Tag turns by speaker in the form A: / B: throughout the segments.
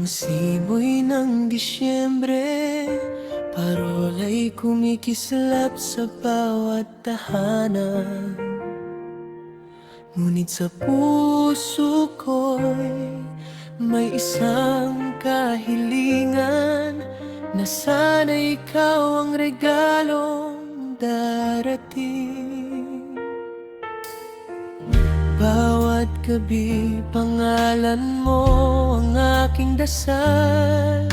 A: Ang simoy ng Disyembre, parola'y kumikislap sa bawat tahanan. Ngunit sa puso ko'y may isang kahilingan, na sana ikaw ang regalong darating. Bawat gabi, pangalan mo ang aking dasal.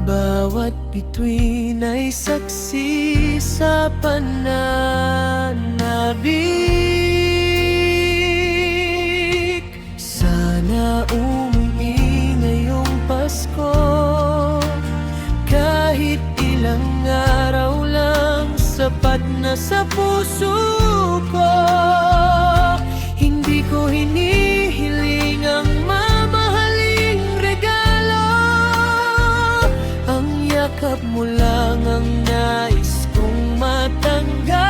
A: Bawat bituin ay saksi sa pananabik. Sana umuwi ngayong Pasko, kahit ilang araw lang, sapat na sa puso ko. Hindi ko hinihiling ang mamahaling regalo, ang yakap mo lang ang nais kong matanggap.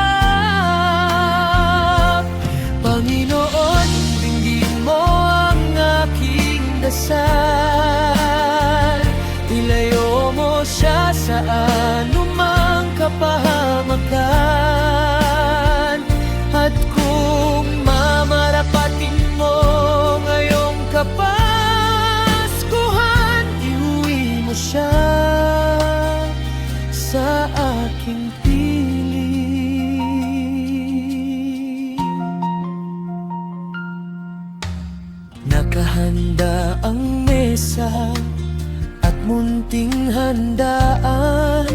A: Panginoon, dinggin mo ang aking dasal. Ilayo mo siya sa anumang kapahamakan. At kung mamarapatin mo ngayong Kapaskuhan, iuwi mo siya sa aking piling. Nakahanda ang mesa at munting handaan,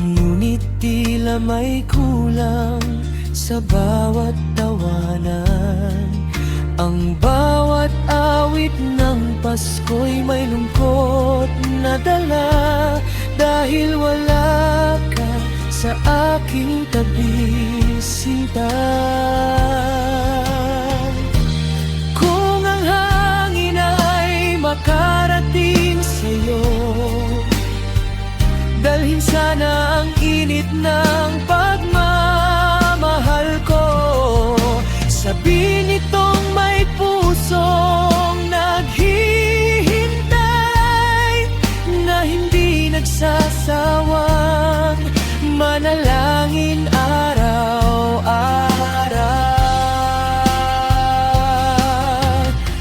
A: ngunit tila may kulang sa bawat tawanan. Ang bawat awit ng Pasko'y may lungkot na dala, dahil wala ka sa aking tabi, sinta. Kung ang hangin ay makarating sa'yo, dalhin sana ang init ng pagmamahal ko. Sabihin itong may pusong naghihintay, na hindi nagsasawang manalangin araw-araw.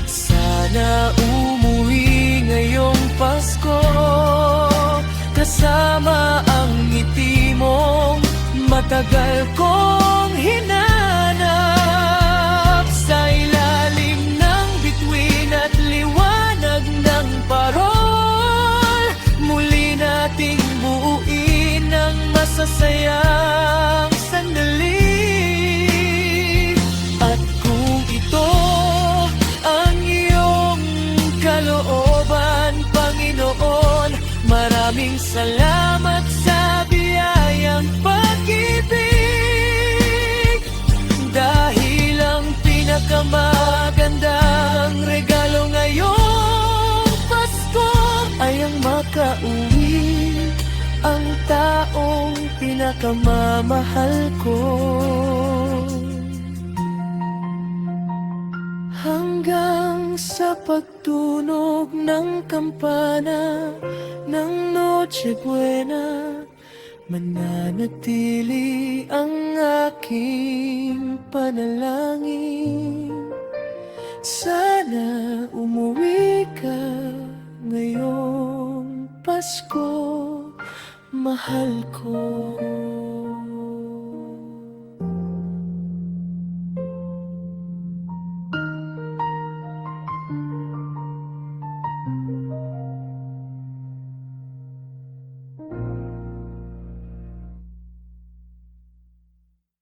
A: Sana umuwi ngayong Pasko kasama ang ngiti mong matagal kong hinanap. Sa ilalim ng bituin at liwanag ng parol, muli nating buuin ang masasayang sandali. At kung ito ang iyong kalooban, Panginoon, maraming salamat sa biyayang pag-ibig. Dahil ang pinakamagandang regalo ngayong Pasko ay ang makauwi ang taong pinakamamahal ko. Hanggang sa pagtunog ng kampana ng Noche Buena, mananatili ang aking panalangin. Sana umuwi ka ngayong Pasko, mahal ko.